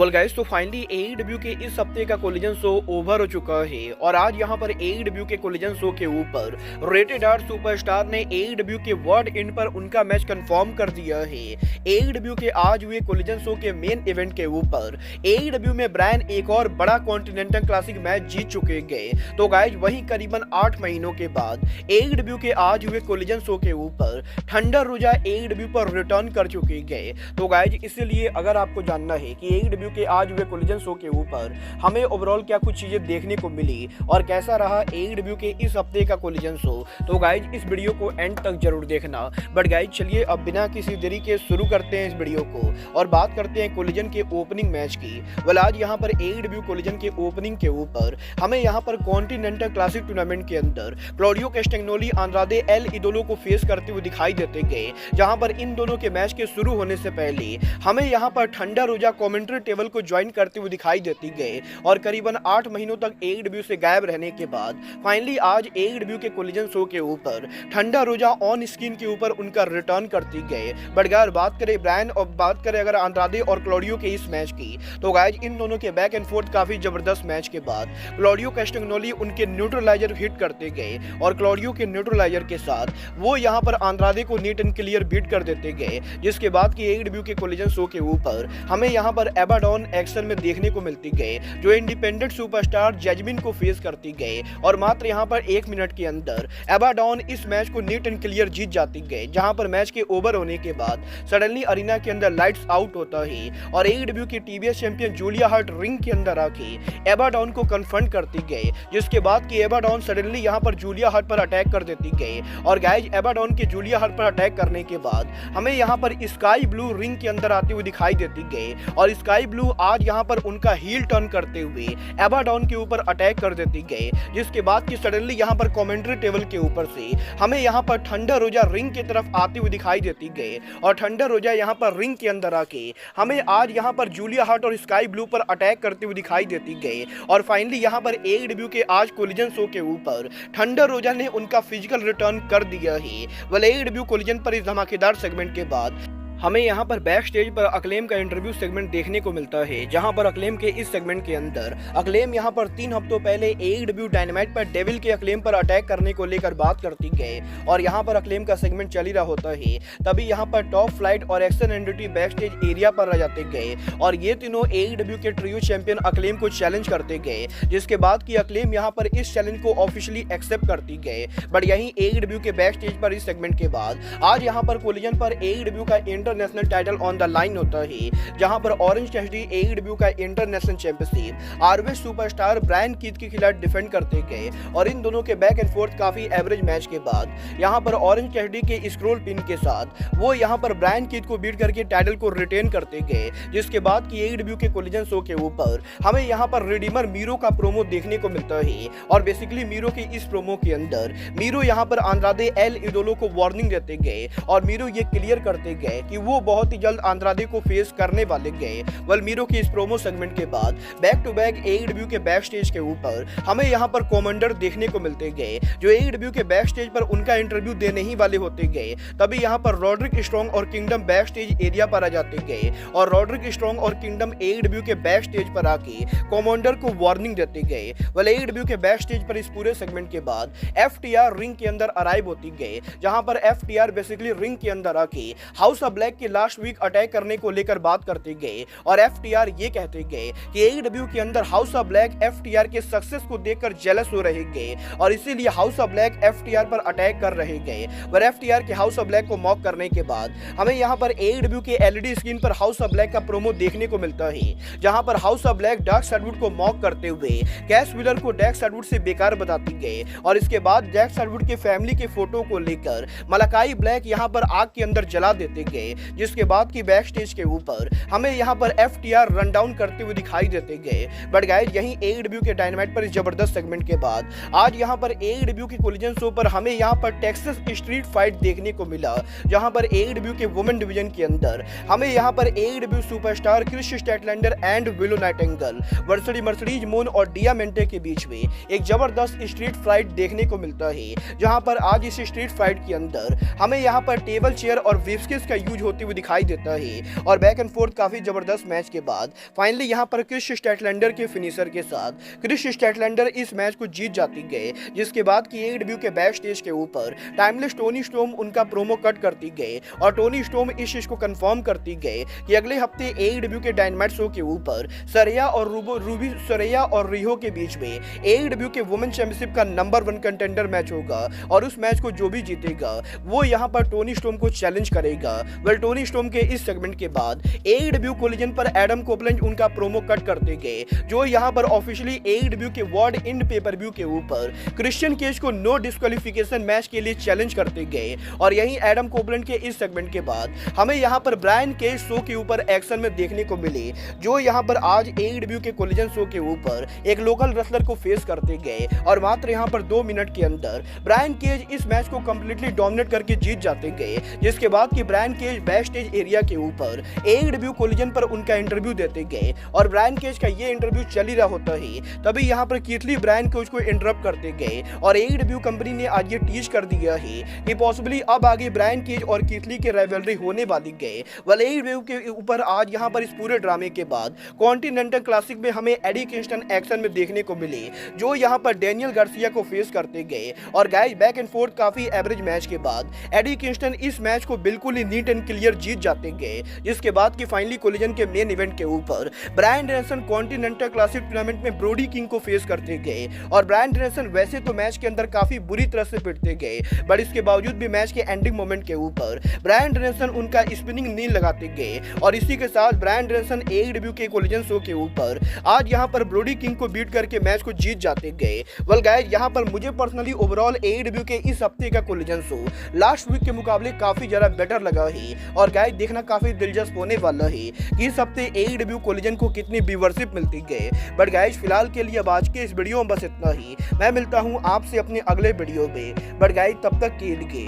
Well guys, तो finally AEW के इस हफ्ते का कोलिजन शो ओवर हो चुका है और आज यहाँ पर एईडब्ल्यू के कोलिजन शो के ऊपर रेटेड आर सुपरस्टार ने एईडब्ल्यू के वर्ल्ड एंड पर उनका मैच कंफर्म कर दिया है। एईडब्ल्यू के आज हुए कोलिजन शो के मेन इवेंट के ऊपर एईडब्ल्यू में ब्रायन एक और बड़ा कॉन्टिनेंटल क्लासिक मैच जीत चुके गए। तो गाइस, वहीं करीबन 8 महीनों के बाद एईडब्ल्यू के आज हुए कोलिजन शो के ऊपर थंडर रोजा एईडब्ल्यू पर रिटर्न कर चुके गए। तो गाइस, इसलिए अगर आपको जानना है कि एईडब्ल्यू के आज हुए कोलिजन शो के ऊपर हमें ओवरऑल क्या कुछ चीजें देखने को मिली और कैसा रहा एईडब्ल्यू के इस हफ्ते का कोलिजन शो, तो गाइज इस वीडियो को एंड तक जरूर देखना। बट गाइज चलिए अब बिना किसी देरी के शुरू करते हैं इस वीडियो को और बात करते हैं कोलिजन के ओपनिंग मैच की। वेल, आज यहाँ पर एईडब्ल्यू कोलिजन के ओपनिंग के ऊपर हमें यहाँ पर कॉन्टिनेंटल क्लासिक टूर्नामेंट के अंदर क्लॉडियो कैस्टेग्नोली आंद्रादे एल इदोलो को फेस करते हुए दिखाई देते गए, जहां पर इन दोनों के मैच के शुरू होने से पहले हमें यहाँ पर थंडर रोजा कमेंट्री टेबल को ज्वाइन करते हुए दिखाई देती गए और करीबन 8 महीनों तक एईडब्ल्यू से गायब रहने के बाद फाइनली आज एईडब्ल्यू के कोलिजन शो के ऊपर थंडर रोजा ऑन स्क्रीन के ऊपर उनका रिटर्न करती गए। बट अगर बात करें ब्रायन और बात करें अगर आंद्रादे और क्लॉडियो के इस मैच की, तो गाइज इन दोनों के बैक एंड फोर्थ काफी जबरदस्त मैच के बाद क्लॉडियो कैस्टेग्नोली उनके न्यूट्रलाइजर हिट करते गए और क्लॉडियो के न्यूट्रलाइजर के साथ वो यहाँ पर आंद्रादे को नीट एंड क्लियर बीट कर देते गए, जिसके बाद की एईडब्ल्यू के कोलिजन शो के ऊपर हमें यहाँ पर एबाडॉन एक्शन में देखने को मिलती गए, जो इंडिपेंडेंट सुपरस्टार जैस्मिन को फेस करती गए और मात्र यहाँ पर 1 मिनट के अंदर एबाडॉन इस मैच को नीट एंड क्लियर जीत जाती गए। जहां पर मैच के ओवर होने के बाद सडनली अरीना के अंदर लाइट्स आउट होता है और एईडब्ल्यू की TBS champion Julia heart ring के अंदर आके एबाडॉन को कन्फ्रंट करती गए, जिसके बाद की एबाडॉन सडनली यहाँ पर जूलिया हार्ट पर अटैक कर देती गई और गाइज एबाडॉन के जूलिया हार्ट पर अटैक करने के बाद हमें यहाँ पर स्काई ब्लू रिंग के अंदर आते हुए दिखाई देती गई और स्काई ब्लू आज यहाँ पर उनका हील टर्न करते हुए एबाडॉन के ऊपर अटैक कर देती गई, जिसके बाद की सडनली यहाँ पर कमेंट्री टेबल के ऊपर से हमें यहाँ पर थंडर रोजा रिंग की तरफ आते हुए दिखाई देती गई और थंडर रोजा यहाँ पर रिंग के अंदर आके हमें आज यहाँ पर जूलिया हार्ट और स्काई ब्लू पर अटैक करते हुए दिखाई देती गई और फाइनली यहाँ पर एईडब्ल्यू के आज कोलिजन शो के ऊपर थंडर रोजा ने उनका फिजिकल रिटर्न कर दिया है। वेल, एईडब्ल्यू कोलिजन पर इस धमाकेदार सेगमेंट के बाद हमें यहाँ पर बैक स्टेज पर अक्लेम का इंटरव्यू सेगमेंट देखने को मिलता है, जहाँ पर अक्लेम के इस सेगमेंट के अंदर अक्लेम यहाँ पर 3 हफ्तों पहले एईडब्ल्यू डायनामाइट पर डेविल के अक्लेम पर अटैक करने को लेकर बात करती गए और यहाँ पर अक्लेम का सेगमेंट चल ही रहा होता है। तभी यहाँ पर टॉप फ्लाइट और action entity back stage area पर आ जाते गए और ये तीनों एईडब्ल्यू के ट्रियो चैंपियन अक्लेम को चैलेंज करते गए, जिसके बाद की अक्लेम यहाँ पर इस चैलेंज को ऑफिशियली एक्सेप्ट करती गए। बट यहीं एईडब्ल्यू के बैक स्टेज पर इस सेगमेंट के बाद आज यहाँ पर कोलिजन पर एईडब्ल्यू का international title on the line होता है, जहां पर ऑरेंज कैसिडी एईडब्ल्यू का इंटरनेशनल चैंपियनशिप आरवेस सुपरस्टार ब्रायन कीथ के खिलाफ डिफेंड करते गए और इन दोनों के बैक एंड फोर्थ काफी एवरेज मैच के बाद यहां पर ऑरेंज कैसिडी के स्क्रॉल पिन के साथ वो यहां पर ब्रायन कीथ को बीट करके टाइटल को रिटेन करते गए, जिसके बाद की एईडब्ल्यू के कोलिजन शो के ऊपर हमें यहां पर रिडीमर मीरो का प्रोमो देखने को मिलता है और बेसिकली मीरो के इस प्रोमो के अंदर मीरो यहां पर आंद्रादे एल इदोलो को वार्निंग देते गए और मीरो ये क्लियर करते गए कि वो बहुत ही जल्द आंद्रादे को फेस करने वाले गए। वेल, मीरो की इस प्रोमो सेगमेंट के बाद बैक टू बैक एईडब्ल्यू के बैक स्टेज के ऊपर हमें यहाँ पर कमांडर देखने को मिलते गए, जो एईडब्ल्यू के बैक स्टेज पर उनका इंटरव्यू देने ही वाले होते गए। तभी यहाँ पर रॉड्रिक स्ट्रॉन्ग और किंगडम बैक स्टेज एरिया पर आ जाते गए और रॉड्रिक स्ट्रॉन्ग और किंगडम एईडब्ल्यू के बैक स्टेज पर आके कमांडर को वार्निंग देते गए। वेल, एईडब्ल्यू के बैक स्टेज पर इस पूरे सेगमेंट के बाद एफटीआर रिंग के अंदर अराइव होती गए, जहां पर एफटीआर बेसिकली रिंग के अंदर आके हाउस ऑफ ब्लैक के लास्ट वीक अटैक करने को लेकर बात करते गए और एफटीआर ये कहते गए कि एईडब्ल्यू के अंदर हाउस ऑफ ब्लैक एफटीआर के सक्सेस को देखकर जेलस हो रहे गए और इसीलिए हाउस ऑफ ब्लैक एफटीआर पर अटैक कर रहे गए। पर एफटीआर के हाउस ऑफ ब्लैक को मॉक करने के बाद हमें यहां पर एईडब्ल्यू के एलईडी स्क्रीन पर हाउस ऑफ ब्लैक का प्रोमो देखने को मिलता है, जहां पर हाउस ऑफ ब्लैक डार्क सैडवुड को मॉक करते हुए कैश व्हीलर को डार्क सैडवुड से बेकार बताती गए और इसके बाद डार्क सैडवुड के फैमिली के फोटो को लेकर मलाकाई ब्लैक यहां पर आग के अंदर जला देते गए, जिसके बाद की बैक स्टेज के ऊपर हमें यहाँ पर एफटीआर रन डाउन करते हुए दिखाई देते गए। बट गाइस, यहीं एईडब्ल्यू के डायनामाइट पर इस जबरदस्त सेगमेंट के बाद आज यहाँ पर एईडब्ल्यू के कोलिजन शो पर हमें यहाँ पर टेक्सास स्ट्रीट फाइट देखने को मिला, जहाँ पर एईडब्ल्यू के वुमेन डिवीजन के अंदर हमें यहाँ पर AEW superstar Kris Statlander and Willow Nightingale versus Mercedes Moone और डियामेंटे के बीच में एक जबरदस्त स्ट्रीट फाइट देखने को मिलता है, जहाँ पर आज इस स्ट्रीट फाइट के अंदर हमें यहाँ पर टेबल चेयर और व्हिस्किस का यूज होती हुई दिखाई देता है और बैक एंड फोर्थ काफी जबरदस्त मैच के बाद फाइनली यहाँ पर क्रिस स्टैटलैंडर के फिनिशर के साथ क्रिस स्टैटलैंडर इस मैच को जीत जाती गए, जिसके बाद की एडब्ल्यू के बैक स्टेज के ऊपर टाइमलेस टोनी स्टॉर्म उनका प्रोमो कट करती गए और टोनी स्टॉर्म इस चीज को कंफर्म करती गए कि अगले हफ्ते एडब्ल्यू के डायनामाइट शो के ऊपर सरया और रिहो के बीच में एडब्ल्यू के वुमेन चैंपियनशिप का नंबर 1 कंटेंडर मैच होगा और उस मैच को जो भी जीतेगा वो यहाँ पर टोनी स्टॉर्म को चैलेंज करेगा। वेल टोनी स्टॉर्म के इस सेगमेंट के बाद एडब्ल्यू कोलिजन पर एडम कोपलैंड उनका प्रोमो कट करते गए, जो यहाँ पर ऑफिशियली एडब्ल्यू के वर्ल्ड इंड पेपर व्यू के ऊपर क्रिश्चियन केज को नो डिस्क्वालिफिकेशन मैच के लिए चैलेंज करते गए और यहीं एडम कोपलैंड के इस सेगमेंट के बाद हमें यहाँ पर ब्रायन केज शो के ऊपर एक्शन में देखने को मिले, जो यहाँ पर आज एडब्ल्यू के कोलिजन शो के ऊपर एक लोकल रेसलर को फेस करते गए और मात्र यहाँ पर 2 मिनट के अंदर ब्रायन केज इस मैच को कंप्लीटली डोमिनेट करके जीत जाते गए, जिसके बाद कि Brian Cage back stage area के ऊपर एडब्ल्यू कोलिजन पर उनका इंटरव्यू देते गए और ब्रायन केज का ये इंटरव्यू चल ही रहा होता ही तभी यहाँ पर कीथ ली ब्रायन केज को इंटरप्ट करते गए और एडब्ल्यू कंपनी ने आज ये टीज कर दिया है कि पॉसिबली अब आगे ब्रायन केज और कीथ ली की राइवलरी होने वाली गए। वेल एडब्ल्यू के ऊपर आज यहाँ पर इस पूरे ड्रामे के बाद कॉन्टिनेंटल क्लासिक में हमें एडी किंगस्टन एक्शन में देखने को मिले, जो यहाँ पर डेनियल गार्सिया को फेस करते गए और गाइस बैक एंड फोर्थ काफी एवरेज मैच के बाद एडी किंगस्टन इस मैच को बिल्कुल ही नीट एंड क्लियर जीत जाते गए, जिसके बाद की फाइनली कोलिजन के मेन इवेंट के ऊपर ब्रायन डेनियल्सन कॉन्टिनेंटल क्लासिक टूर्नामेंट में ब्रोडी किंग को फेस करते गए और ब्रायन डेनियल्सन वैसे तो मैच के अंदर काफी बुरी तरह से पिटते गए, बट इसके बावजूद भी मैच के एंडिंग मोमेंट के ऊपर ब्रायन डेनियल्सन उनका स्पिनिंग नी लगाते गए और इसी के साथ ब्रायन डेनियल्सन एडब्ल्यू के कोलिजन शो के ऊपर आज यहाँ पर ब्रोडी किंग को बीट करके मैच को जीत जाते गए। वेल गाइस यहाँ पर मुझे पर्सनली ओवरऑल एडब्ल्यू के इस हफ्ते का कोलिजन शो लास्ट वीक के मुकाबले काफी ज्यादा बेटर लगा है और गाइस देखना काफी दिलचस्प होने वाला है कि इस हफ्ते एडब्ल्यू कोलिजन को कितनी व्यूअरशिप मिलती गए। बट गाइस फिलहाल के लिए अब आज के इस वीडियो में बस इतना ही, मैं मिलता हूँ आपसे अपने अगले वीडियो में। बट गाइस तब तक के लिए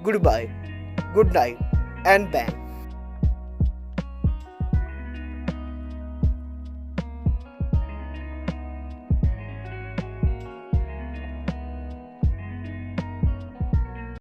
goodbye, good night and bang.